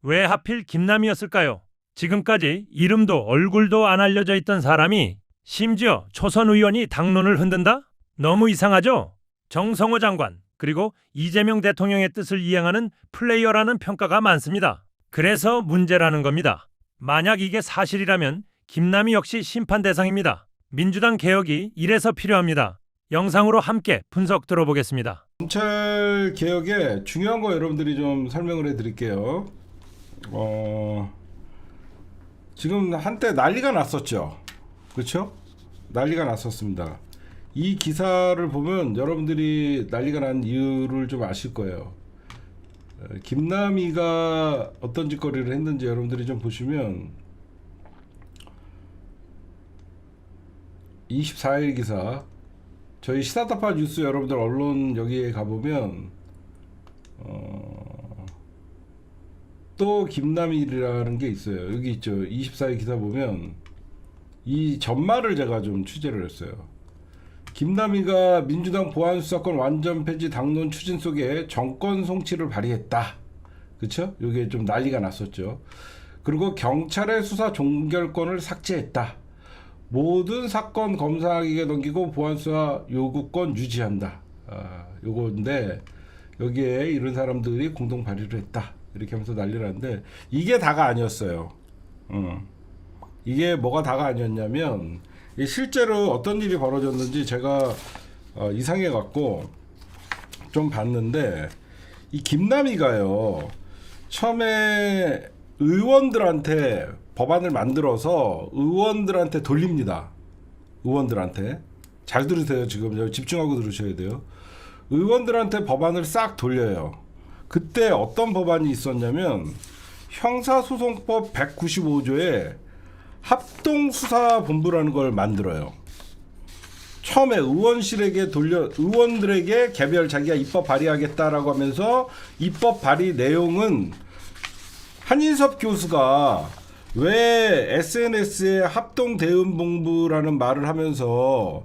왜 하필 김남희였을까요? 지금까지 이름도 얼굴도 안 알려져 있던 사람이 심지어 초선 의원이 당론을 흔든다? 너무 이상하죠? 정성호 장관 그리고 이재명 대통령의 뜻을 이행하는 플레이어라는 평가가 많습니다. 그래서 문제라는 겁니다. 만약 이게 사실이라면 김남희 역시 심판 대상입니다. 민주당 개혁이 이래서 필요합니다. 영상으로 함께 분석 들어보겠습니다. 검찰 개혁에 중요한 거 여러분들이 좀 설명을 해드릴게요. 지금 한때 난리가 났었죠. 그렇죠? 난리가 났었습니다. 이 기사를 보면 여러분들이 난리가 난 이유를 좀 아실 거예요. 김남희가 어떤 짓거리를 했는지 여러분들이 좀 보시면 24일 기사 저희 시사타파 뉴스 여러분들 언론 여기에 가보면 또 김남희라는 게 있어요. 여기 있죠. 24일 기사 보면 이 전말을 제가 좀 취재를 했어요. 김남희가 민주당 보안수사권 완전 폐지 당론 추진 속에 정권 송치를 발휘했다. 그쵸? 이게 좀 난리가 났었죠. 그리고 경찰의 수사 종결권을 삭제했다. 모든 사건 검사에게 넘기고 보안수사 요구권 유지한다. 요건데 여기에 이런 사람들이 공동 발의를 했다. 이렇게 하면서 난리를 하는데 이게 다가 아니었어요. 이게 뭐가 다가 아니었냐면 실제로 어떤 일이 벌어졌는지 제가 이상해 갖고 좀 봤는데 이 김남희가요 처음에 의원들한테 법안을 만들어서 의원들한테 돌립니다. 의원들한테 잘 들으세요. 지금 집중하고 들으셔야 돼요. 의원들한테 법안을 싹 돌려요. 그때 어떤 법안이 있었냐면 형사소송법 195조에 합동수사본부라는 걸 만들어요. 처음에 의원실에게 돌려 의원들에게 개별 자기가 입법 발의하겠다라고 하면서 입법 발의 내용은 한인섭 교수가 왜 SNS에 합동대응본부라는 말을 하면서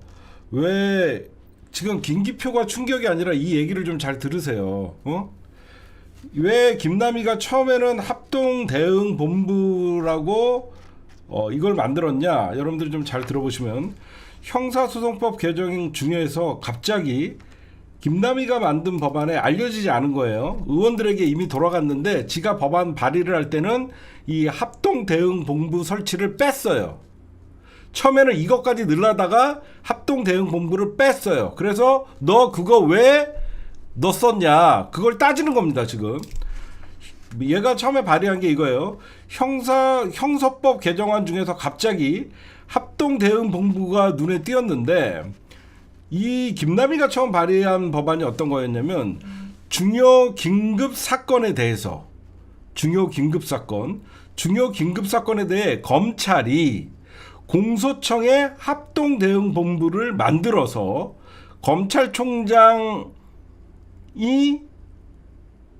왜 지금 김기표가 충격이 아니라 이 얘기를 좀 잘 들으세요. 왜 김남희가 처음에는 합동대응본부라고 이걸 만들었냐? 여러분들이 좀 잘 들어보시면 형사소송법 개정 중에서 갑자기 김남희가 만든 법안에 알려지지 않은 거예요. 의원들에게 이미 돌아갔는데 지가 법안 발의를 할 때는 이 합동대응본부 설치를 뺐어요. 처음에는 이것까지 늘려다가 합동대응본부를 뺐어요. 그래서 너 그거 왜 넣었냐? 그걸 따지는 겁니다, 지금. 얘가 처음에 발의한 게 이거예요. 형사법 개정안 중에서 갑자기 합동대응본부가 눈에 띄었는데 이 김남희가 처음 발의한 법안이 어떤 거였냐면 중요 긴급 사건에 대해서 중요 긴급 사건에 대해 검찰이 공소청에 합동대응본부를 만들어서 검찰총장이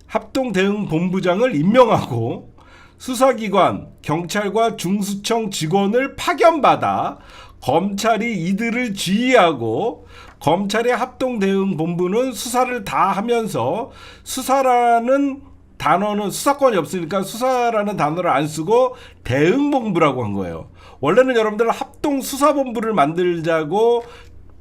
합동대응본부장을 임명하고 수사기관, 경찰과 중수청 직원을 파견받아 검찰이 이들을 지휘하고 검찰의 합동대응본부는 수사를 다 하면서 수사라는 단어는 수사권이 없으니까 수사라는 단어를 안 쓰고 대응본부라고 한 거예요. 원래는 여러분들 합동수사본부를 만들자고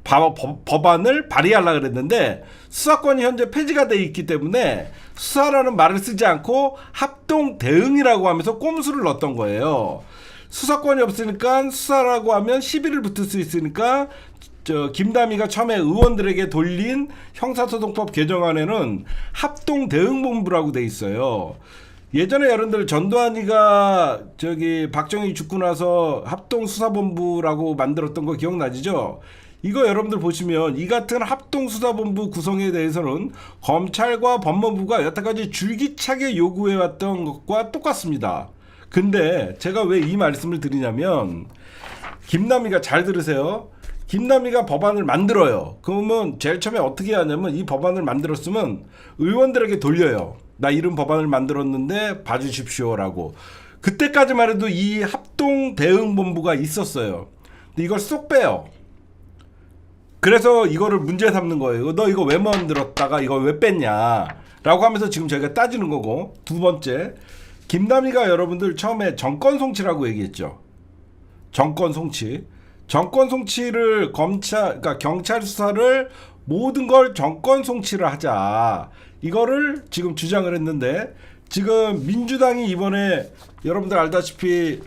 법안을 발의하려고 그랬는데 수사권이 현재 폐지가 돼 있기 때문에 수사라는 말을 쓰지 않고 합동대응이라고 하면서 꼼수를 넣었던 거예요. 수사권이 없으니까 수사라고 하면 시비를 붙을 수 있으니까 김남희가 처음에 의원들에게 돌린 형사소송법 개정안에는 합동대응본부라고 돼 있어요. 예전에 여러분들 전두환이가 박정희 죽고 나서 합동수사본부라고 만들었던 거 기억나시죠? 이거 여러분들 보시면 이 같은 합동수사본부 구성에 대해서는 검찰과 법무부가 여태까지 줄기차게 요구해왔던 것과 똑같습니다. 근데 제가 왜 이 말씀을 드리냐면 김남희가 잘 들으세요. 김남희가 법안을 만들어요. 그러면 제일 처음에 어떻게 하냐면 이 법안을 만들었으면 의원들에게 돌려요. 나 이런 법안을 만들었는데 봐주십시오라고. 그때까지만 해도 이 합동대응본부가 있었어요. 근데 이걸 쏙 빼요. 그래서 이거를 문제 삼는 거예요. 너 이거 왜 만들었다가 이거 왜 뺐냐 라고 하면서 지금 저희가 따지는 거고. 두 번째, 김남희가 여러분들 처음에 정권 송치라고 얘기했죠. 정권 송치. 정권 송치를 그러니까 경찰 수사를 모든 걸 정권 송치를 하자. 이거를 지금 주장을 했는데 지금 민주당이 이번에 여러분들 알다시피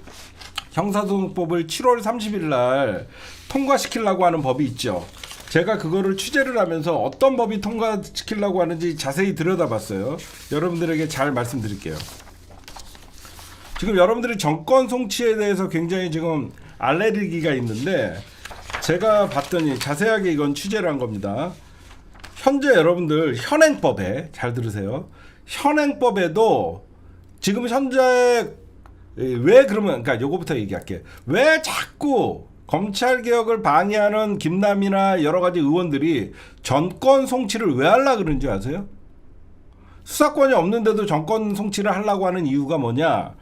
형사소송법을 7월 30일 날 통과시키려고 하는 법이 있죠. 제가 그거를 취재를 하면서 어떤 법이 통과시키려고 하는지 자세히 들여다봤어요. 여러분들에게 잘 말씀드릴게요. 지금 여러분들이 정권 송치에 대해서 굉장히 지금 알레르기가 있는데 제가 봤더니 자세하게 이건 취재를 한 겁니다. 현재 여러분들 현행법에 잘 들으세요. 현행법에도 지금 현재 왜 그러면 그러니까 요거부터 얘기할게. 왜 자꾸 검찰 개혁을 방해하는 김남희나 여러 가지 의원들이 정권 송치를 왜 하려고 그러는지 아세요? 수사권이 없는데도 정권 송치를 하려고 하는 이유가 뭐냐?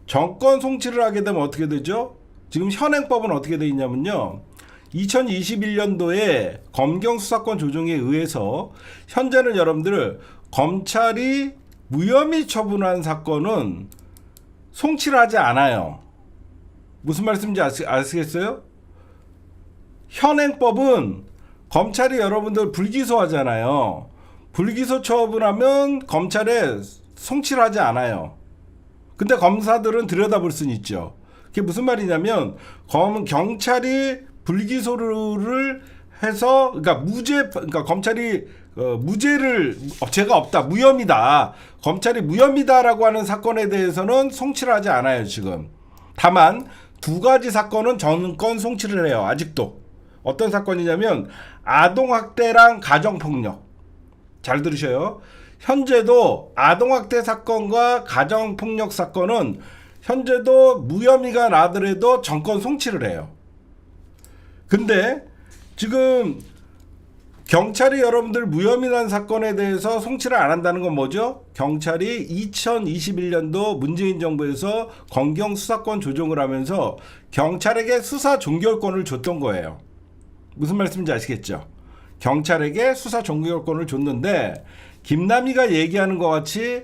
정권 송치를 하게 되면 어떻게 되죠? 지금 현행법은 어떻게 돼 있냐면요. 2021년도에 검경 수사권 조정에 의해서 현재는 여러분들 검찰이 무혐의 처분한 사건은 송치를 하지 않아요. 무슨 말씀인지 아시겠어요? 현행법은 검찰이 여러분들 불기소 하잖아요. 불기소 처분하면 검찰에 송치를 하지 않아요. 근데 검사들은 들여다볼 수는 있죠. 그게 무슨 말이냐면 경찰이 불기소를 해서 그러니까 검찰이 무죄를 죄가 없다 무혐의다 검찰이 무혐의다라고 하는 사건에 대해서는 송치를 하지 않아요. 지금 다만 두 가지 사건은 정권 송치를 해요. 아직도 어떤 사건이냐면 아동학대랑 가정폭력. 잘 들으셔요. 현재도 아동학대 사건과 가정폭력 사건은 현재도 무혐의가 나더라도 정권 송치를 해요. 근데 지금 경찰이 여러분들 무혐의 난 사건에 대해서 송치를 안 한다는 건 뭐죠? 경찰이 2021년도 문재인 정부에서 검경 수사권 조정을 하면서 경찰에게 수사 종결권을 줬던 거예요. 무슨 말씀인지 아시겠죠? 경찰에게 수사 종결권을 줬는데 김남희가 얘기하는 것 같이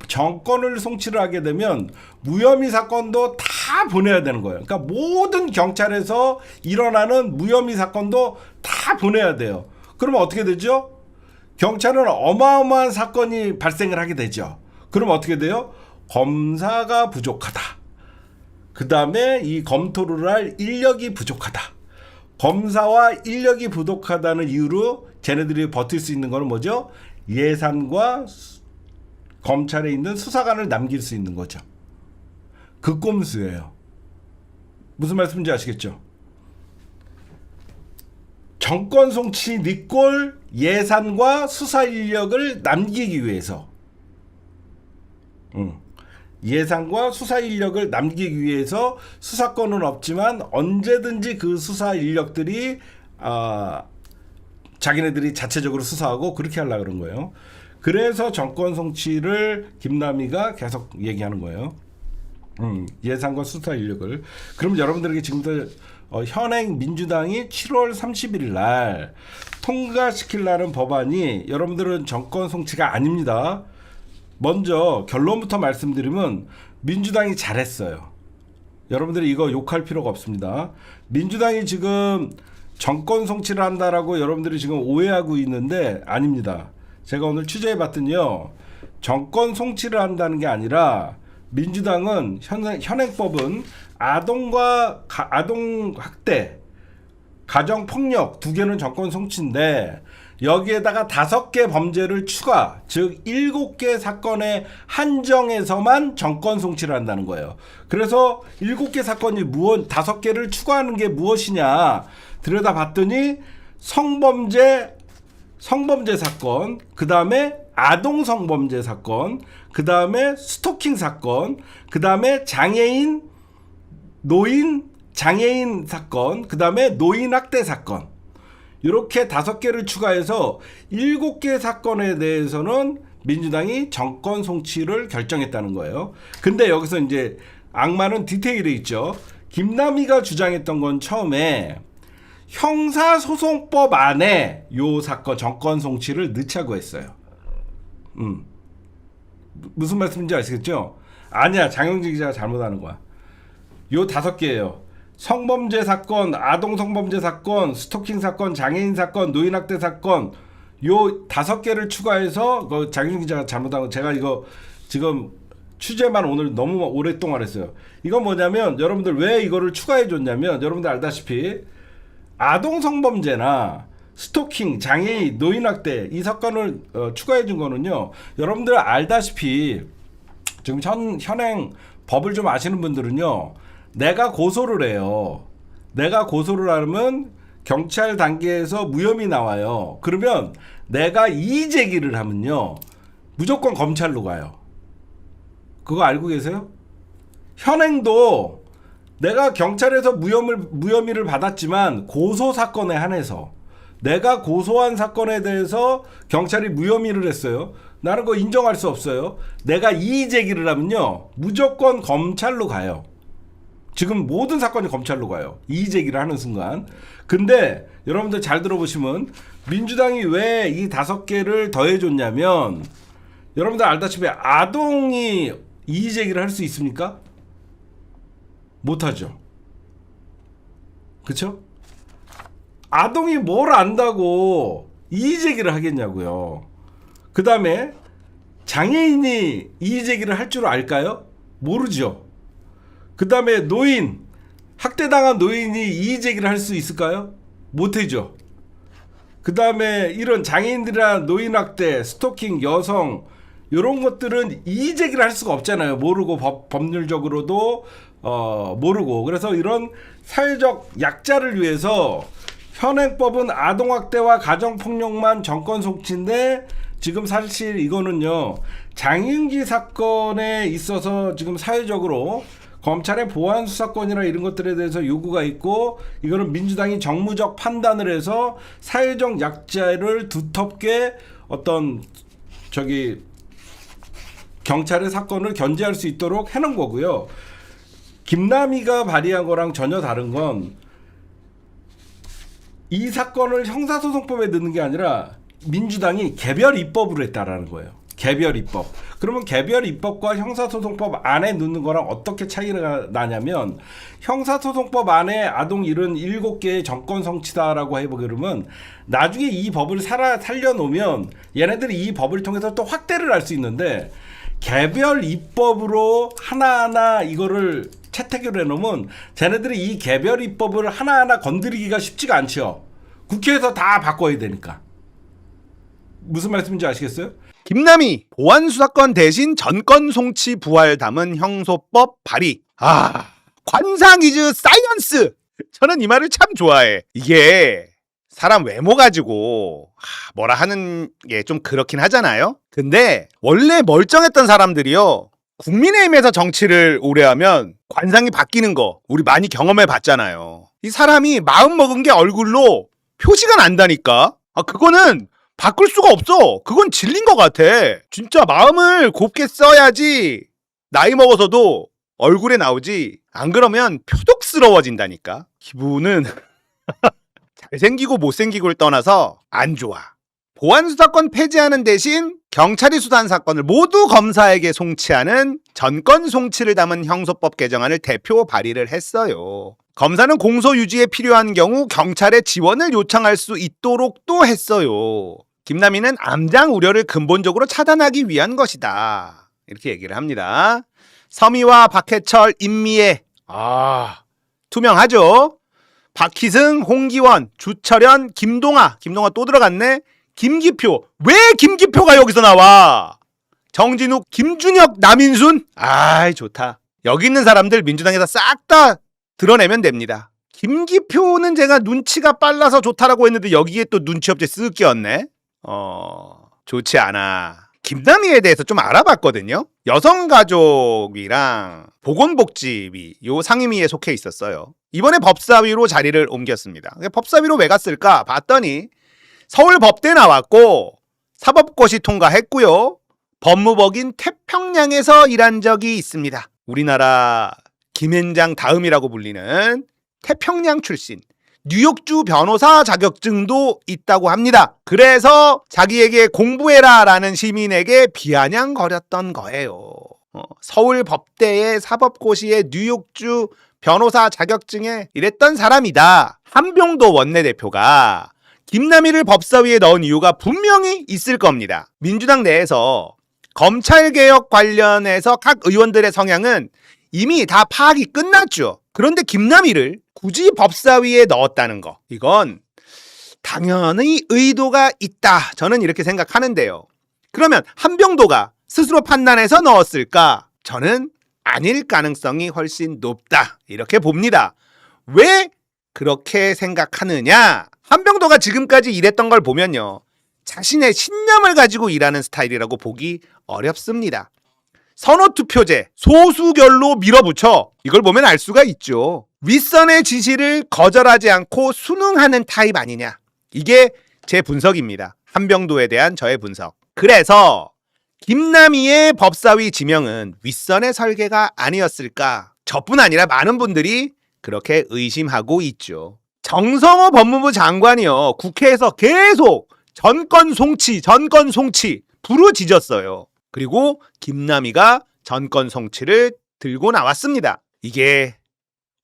정권을 송치를 하게 되면 무혐의 사건도 다 보내야 되는 거예요. 그러니까 모든 경찰에서 일어나는 무혐의 사건도 다 보내야 돼요. 그러면 어떻게 되죠? 경찰은 어마어마한 사건이 발생을 하게 되죠. 그럼 어떻게 돼요? 검사가 부족하다. 그 다음에 이 검토를 할 인력이 부족하다. 검사와 인력이 부족하다는 이유로 쟤네들이 버틸 수 있는 거는 뭐죠? 예산과 검찰에 있는 수사관을 남길 수 있는 거죠. 그 꼼수예요. 무슨 말씀인지 아시겠죠? 정권 송치 니꼴 예산과 수사 인력을 남기기 위해서 예산과 수사 인력을 남기기 위해서 수사권은 없지만 언제든지 그 수사 인력들이 자기네들이 자체적으로 수사하고 그렇게 하려고 그런 거예요. 그래서 정권 송치를 김남희가 계속 얘기하는 거예요. 예산과 수사 인력을. 그럼 여러분들에게 지금부터 현행 민주당이 7월 31일 날 통과시키려는 법안이 여러분들은 정권 송치가 아닙니다. 먼저 결론부터 말씀드리면 민주당이 잘했어요. 여러분들이 이거 욕할 필요가 없습니다. 민주당이 지금 정권 송치를 한다라고 여러분들이 지금 오해하고 있는데 아닙니다. 제가 오늘 취재해봤더니요. 정권 송치를 한다는 게 아니라 민주당은 현행법은 아동학대, 가정폭력 두 개는 정권 송치인데 여기에다가 5개 범죄를 추가, 즉 7개 사건에 한정해서만 정권 송치를 한다는 거예요. 그래서 7개 사건이 5개를 추가하는 게 무엇이냐 들여다봤더니 성범죄 사건, 그 다음에 아동 성범죄 사건, 그 다음에 스토킹 사건, 그 다음에 장애인 사건, 그 다음에 노인 학대 사건. 이렇게 5개를 추가해서 7개 사건에 대해서는 민주당이 정권 송치를 결정했다는 거예요. 근데 여기서 이제 악마는 디테일에 있죠. 김남희가 주장했던 건 처음에 형사소송법 안에 요 사건 정권 송치를 넣자고 했어요. 무슨 말씀인지 아시겠죠? 아니야, 장영진 기자가 잘못하는 거야. 요 5개예요. 성범죄 사건, 아동 성범죄 사건, 스토킹 사건, 장애인 사건, 노인학대 사건, 요 5개를 추가해서 그 장영진 기자가 잘못한 거. 제가 이거 지금 취재만 오늘 너무 오랫동안 했어요. 이건 뭐냐면 여러분들 왜 이거를 추가해 줬냐면 여러분들 알다시피 아동 성범죄나 스토킹, 장애인, 노인학대 이 사건을 추가해 준 거는요. 여러분들 알다시피 지금 현행 법을 좀 아시는 분들은요. 내가 고소를 해요. 내가 고소를 하면 경찰 단계에서 무혐의 나와요. 그러면 내가 이의 제기를 하면요. 무조건 검찰로 가요. 그거 알고 계세요? 현행도 내가 경찰에서 무혐의를 받았지만 고소 사건에 한해서 내가 고소한 사건에 대해서 경찰이 무혐의를 했어요. 나는 그거 인정할 수 없어요. 내가 이의 제기를 하면요. 무조건 검찰로 가요. 지금 모든 사건이 검찰로 가요. 이의 제기를 하는 순간. 근데 여러분들 잘 들어보시면 민주당이 왜 이 5개를 더해줬냐면 여러분들 알다시피 아동이 이의 제기를 할 수 있습니까? 못하죠. 그쵸? 아동이 뭘 안다고 이의 제기를 하겠냐고요. 그 다음에 장애인이 이의 제기를 할 줄 알까요? 모르죠. 그 다음에 노인, 학대당한 노인이 이의 제기를 할 수 있을까요? 못하죠. 그 다음에 이런 장애인들이나 노인학대, 스토킹, 여성 이런 것들은 이의 제기를 할 수가 없잖아요. 모르고 법률적으로도 모르고. 그래서 이런 사회적 약자를 위해서 현행법은 아동학대와 가정폭력만 정권 송치인데 지금 사실 이거는요. 장윤기 사건에 있어서 지금 사회적으로 검찰의 보안 수사권이나 이런 것들에 대해서 요구가 있고 이거는 민주당이 정무적 판단을 해서 사회적 약자를 두텁게 어떤 경찰의 사건을 견제할 수 있도록 해놓은 거고요. 김남희가 발의한 거랑 전혀 다른 건 이 사건을 형사소송법에 넣는 게 아니라 민주당이 개별 입법으로 했다라는 거예요. 개별 입법. 그러면 개별 입법과 형사소송법 안에 넣는 거랑 어떻게 차이가 나냐면 형사소송법 안에 아동 77개의 정권 성취다라고 해보면 나중에 이 법을 살려놓으면 얘네들이 이 법을 통해서 또 확대를 할 수 있는데 개별 입법으로 하나하나 이거를 채택을 해놓으면 쟤네들이 이 개별 입법을 하나하나 건드리기가 쉽지가 않죠. 국회에서 다 바꿔야 되니까. 무슨 말씀인지 아시겠어요? 김남희 보안수사권 대신 전권 송치 부활 담은 형소법 발의. 관상 이즈 사이언스. 저는 이 말을 참 좋아해. 이게 사람 외모 가지고 뭐라 하는 게 좀 그렇긴 하잖아요. 근데 원래 멀쩡했던 사람들이요. 국민의힘에서 정치를 오래 하면 관상이 바뀌는 거 우리 많이 경험해 봤잖아요. 이 사람이 마음 먹은 게 얼굴로 표시가 난다니까. 그거는 바꿀 수가 없어. 그건 진린 것 같아. 진짜 마음을 곱게 써야지 나이 먹어서도 얼굴에 나오지. 안 그러면 표독스러워진다니까. 기분은 잘생기고 못생기고를 떠나서 안 좋아. 보안수사권 폐지하는 대신 경찰이 수사한 사건을 모두 검사에게 송치하는 전권 송치를 담은 형소법 개정안을 대표 발의를 했어요. 검사는 공소 유지에 필요한 경우 경찰의 지원을 요청할 수 있도록 또 했어요. 김남희는 암장 우려를 근본적으로 차단하기 위한 것이다. 이렇게 얘기를 합니다. 서미와 박해철, 임미애. 투명하죠? 박희승, 홍기원, 주철현, 김동아 또 들어갔네. 김기표. 왜 김기표가 여기서 나와? 정진욱, 김준혁, 남인순. 좋다. 여기 있는 사람들 민주당에서 싹 다 드러내면 됩니다. 김기표는 제가 눈치가 빨라서 좋다라고 했는데 여기에 또 눈치 없이 쓱 끼었네. 좋지 않아. 김남희에 대해서 좀 알아봤거든요. 여성가족이랑 보건복지위 요 상임위에 속해 있었어요. 이번에 법사위로 자리를 옮겼습니다. 법사위로 왜 갔을까 봤더니 서울법대 나왔고 사법고시 통과했고요. 법무법인 태평양에서 일한 적이 있습니다. 우리나라 김앤장 다음이라고 불리는 태평양 출신. 뉴욕주 변호사 자격증도 있다고 합니다. 그래서 자기에게 공부해라 라는 시민에게 비아냥거렸던 거예요. 서울 법대의 사법고시의 뉴욕주 변호사 자격증에 이랬던 사람이다. 한병도 원내대표가 김남희를 법사위에 넣은 이유가 분명히 있을 겁니다. 민주당 내에서 검찰개혁 관련해서 각 의원들의 성향은 이미 다 파악이 끝났죠. 그런데 김남희를 굳이 법사위에 넣었다는 거, 이건 당연히 의도가 있다. 저는 이렇게 생각하는데요. 그러면 한병도가 스스로 판단해서 넣었을까? 저는 아닐 가능성이 훨씬 높다. 이렇게 봅니다. 왜 그렇게 생각하느냐? 한병도가 지금까지 일했던 걸 보면요, 자신의 신념을 가지고 일하는 스타일이라고 보기 어렵습니다. 선호투표제, 소수결로 밀어붙여, 이걸 보면 알 수가 있죠. 윗선의 지시를 거절하지 않고 순응하는 타입 아니냐. 이게 제 분석입니다. 한병도에 대한 저의 분석. 그래서 김남희의 법사위 지명은 윗선의 설계가 아니었을까. 저뿐 아니라 많은 분들이 그렇게 의심하고 있죠. 정성호 법무부 장관이요, 국회에서 계속 전권 송치 부르짖었어요. 그리고 김남희가 전권 송치를 들고 나왔습니다. 이게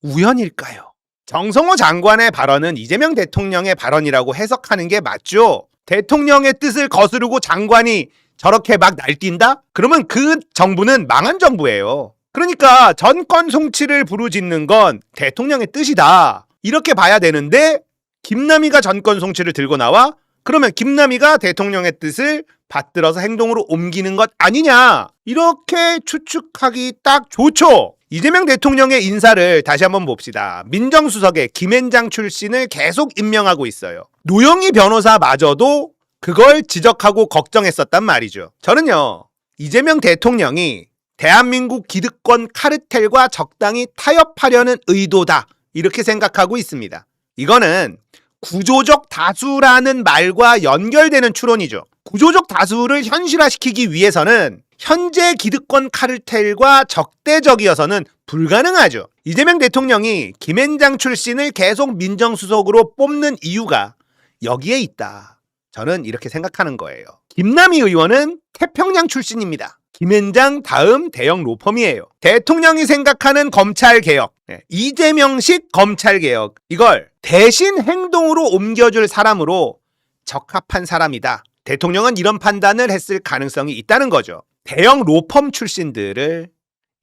우연일까요? 정성호 장관의 발언은 이재명 대통령의 발언이라고 해석하는 게 맞죠? 대통령의 뜻을 거스르고 장관이 저렇게 막 날뛴다? 그러면 그 정부는 망한 정부예요. 그러니까 전권 송치를 부르짖는 건 대통령의 뜻이다, 이렇게 봐야 되는데, 김남희가 전권 송치를 들고 나와? 그러면 김남희가 대통령의 뜻을 받들어서 행동으로 옮기는 것 아니냐, 이렇게 추측하기 딱 좋죠. 이재명 대통령의 인사를 다시 한번 봅시다. 민정수석에 김앤장 출신을 계속 임명하고 있어요. 노영희 변호사마저도 그걸 지적하고 걱정했었단 말이죠. 저는요, 이재명 대통령이 대한민국 기득권 카르텔과 적당히 타협하려는 의도다, 이렇게 생각하고 있습니다. 이거는 구조적 다수라는 말과 연결되는 추론이죠. 구조적 다수를 현실화시키기 위해서는 현재 기득권 카르텔과 적대적이어서는 불가능하죠. 이재명 대통령이 김앤장 출신을 계속 민정수석으로 뽑는 이유가 여기에 있다. 저는 이렇게 생각하는 거예요. 김남희 의원은 태평양 출신입니다. 김앤장 다음 대형 로펌이에요. 대통령이 생각하는 검찰개혁, 이재명식 검찰개혁, 이걸 대신 행동으로 옮겨줄 사람으로 적합한 사람이다. 대통령은 이런 판단을 했을 가능성이 있다는 거죠. 대형 로펌 출신들을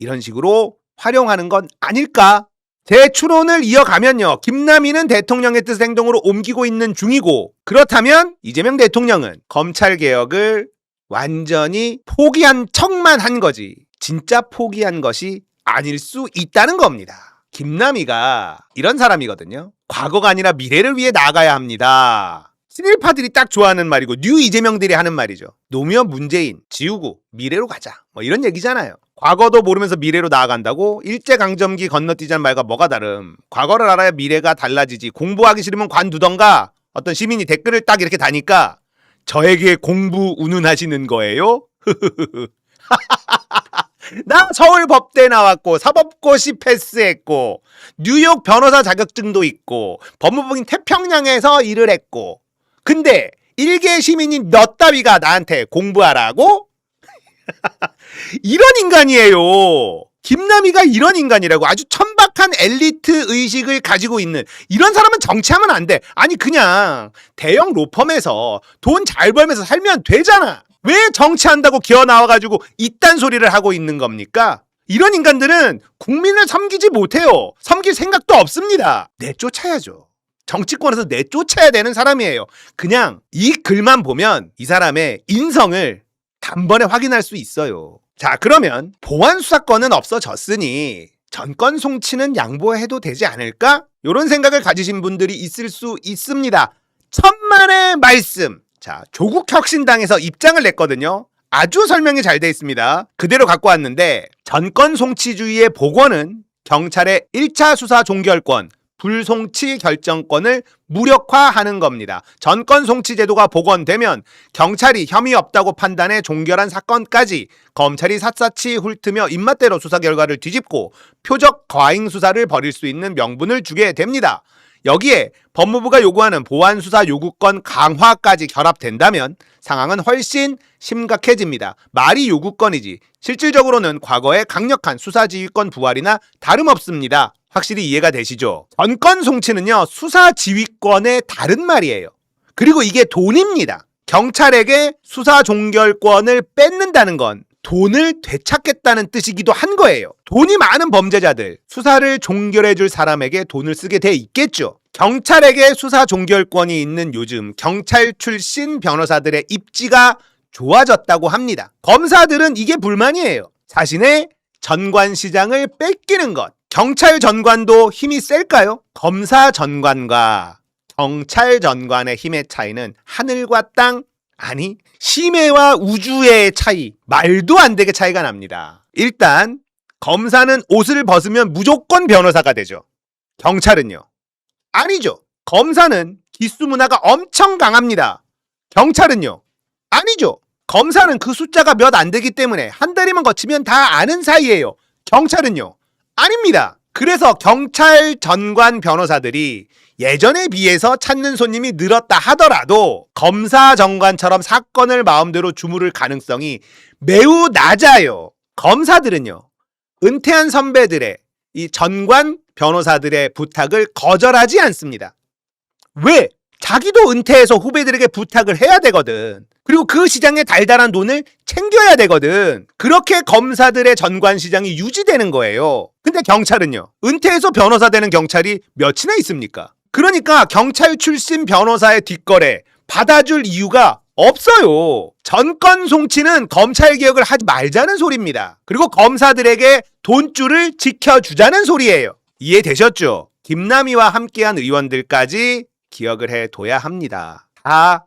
이런 식으로 활용하는 건 아닐까? 제 추론을 이어가면요, 김남희는 대통령의 뜻 행동으로 옮기고 있는 중이고, 그렇다면 이재명 대통령은 검찰개혁을 완전히 포기한 척만 한 거지 진짜 포기한 것이 아닐 수 있다는 겁니다. 김남희가 이런 사람이거든요. 과거가 아니라 미래를 위해 나아가야 합니다. 친일파들이 딱 좋아하는 말이고 뉴 이재명들이 하는 말이죠. 노무현 문재인 지우고 미래로 가자, 뭐 이런 얘기잖아요. 과거도 모르면서 미래로 나아간다고? 일제강점기 건너뛰자는 말과 뭐가 다름. 과거를 알아야 미래가 달라지지. 공부하기 싫으면 관두던가. 어떤 시민이 댓글을 딱 이렇게 다니까 저에게 공부 운운하시는 거예요? 나 서울 법대 나왔고 사법고시 패스했고 뉴욕 변호사 자격증도 있고 법무부인 태평양에서 일을 했고, 근데 일개 시민인 너 따위가 나한테 공부하라고? 이런 인간이에요. 김남희가 이런 인간이라고. 아주 천박한 엘리트 의식을 가지고 있는 이런 사람은 정치하면 안 돼. 아니 그냥 대형 로펌에서 돈 잘 벌면서 살면 되잖아. 왜 정치한다고 기어 나와가지고 이딴 소리를 하고 있는 겁니까? 이런 인간들은 국민을 섬기지 못해요. 섬길 생각도 없습니다. 내쫓아야죠. 정치권에서 내쫓아야 되는 사람이에요. 그냥 이 글만 보면 이 사람의 인성을 단번에 확인할 수 있어요. 자, 그러면 보안 수사권은 없어졌으니 전권 송치는 양보해도 되지 않을까? 이런 생각을 가지신 분들이 있을 수 있습니다. 천만의 말씀. 자, 조국혁신당에서 입장을 냈거든요. 아주 설명이 잘 돼 있습니다. 그대로 갖고 왔는데, 전권 송치주의의 복원은 경찰의 1차 수사 종결권, 불송치 결정권을 무력화하는 겁니다. 전권 송치 제도가 복원되면 경찰이 혐의 없다고 판단해 종결한 사건까지 검찰이 샅샅이 훑으며 입맛대로 수사 결과를 뒤집고 표적 과잉 수사를 벌일 수 있는 명분을 주게 됩니다. 여기에 법무부가 요구하는 보안수사 요구권 강화까지 결합된다면 상황은 훨씬 심각해집니다. 말이 요구권이지 실질적으로는 과거의 강력한 수사지휘권 부활이나 다름없습니다. 확실히 이해가 되시죠? 전권 송치는요, 수사지휘권의 다른 말이에요. 그리고 이게 돈입니다. 경찰에게 수사 종결권을 뺏는다는 건 돈을 되찾겠다는 뜻이기도 한 거예요. 돈이 많은 범죄자들, 수사를 종결해줄 사람에게 돈을 쓰게 돼 있겠죠. 경찰에게 수사 종결권이 있는 요즘 경찰 출신 변호사들의 입지가 좋아졌다고 합니다. 검사들은 이게 불만이에요. 자신의 전관 시장을 뺏기는 것. 경찰 전관도 힘이 셀까요? 검사 전관과 경찰 전관의 힘의 차이는 하늘과 땅, 아니 심해와 우주의 차이, 말도 안 되게 차이가 납니다. 일단 검사는 옷을 벗으면 무조건 변호사가 되죠. 경찰은요? 아니죠. 검사는 기수 문화가 엄청 강합니다. 경찰은요? 아니죠. 검사는 그 숫자가 몇 안 되기 때문에 한 다리만 거치면 다 아는 사이예요. 경찰은요? 아닙니다. 그래서 경찰 전관 변호사들이 예전에 비해서 찾는 손님이 늘었다 하더라도 검사 전관처럼 사건을 마음대로 주무를 가능성이 매우 낮아요. 검사들은요, 은퇴한 선배들의 이 전관 변호사들의 부탁을 거절하지 않습니다. 왜? 자기도 은퇴해서 후배들에게 부탁을 해야 되거든. 그리고 그 시장에 달달한 돈을 챙겨야 되거든. 그렇게 검사들의 전관 시장이 유지되는 거예요. 근데 경찰은요, 은퇴해서 변호사 되는 경찰이 몇이나 있습니까? 그러니까 경찰 출신 변호사의 뒷거래 받아줄 이유가 없어요. 전권 송치는 검찰 개혁을 하지 말자는 소리입니다. 그리고 검사들에게 돈줄을 지켜주자는 소리예요. 이해되셨죠? 김남희와 함께한 의원들까지 기억을 해둬야 합니다. 다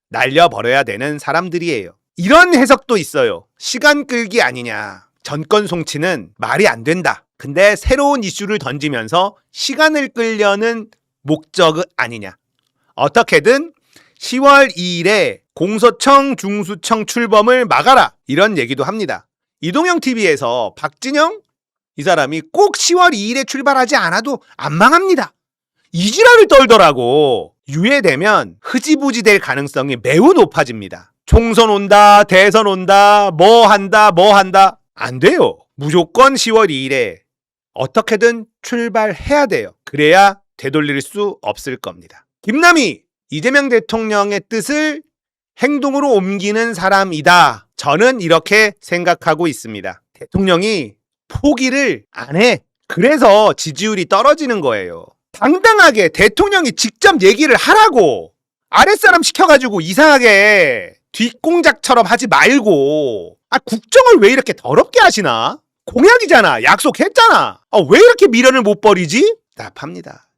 날려버려야 되는 사람들이에요. 이런 해석도 있어요. 시간 끌기 아니냐. 전권 송치는 말이 안 된다. 근데 새로운 이슈를 던지면서 시간을 끌려는 목적 아니냐. 어떻게든 10월 2일에 공소청 중수청 출범을 막아라. 이런 얘기도 합니다. 이동형 TV에서 박진영? 이 사람이 꼭 10월 2일에 출발하지 않아도 안 망합니다. 이지랄을 떨더라고. 유예되면 흐지부지 될 가능성이 매우 높아집니다. 총선 온다, 대선 온다, 뭐 한다. 안 돼요. 무조건 10월 2일에 어떻게든 출발해야 돼요. 그래야 되돌릴 수 없을 겁니다. 김남희, 이재명 대통령의 뜻을 행동으로 옮기는 사람이다. 저는 이렇게 생각하고 있습니다. 대통령이 포기를 안 해. 그래서 지지율이 떨어지는 거예요. 당당하게 대통령이 직접 얘기를 하라고. 아랫사람 시켜가지고 이상하게 뒷공작처럼 하지 말고. 국정을 왜 이렇게 더럽게 하시나? 공약이잖아. 약속했잖아. 왜 이렇게 미련을 못 버리지? 답답합니다.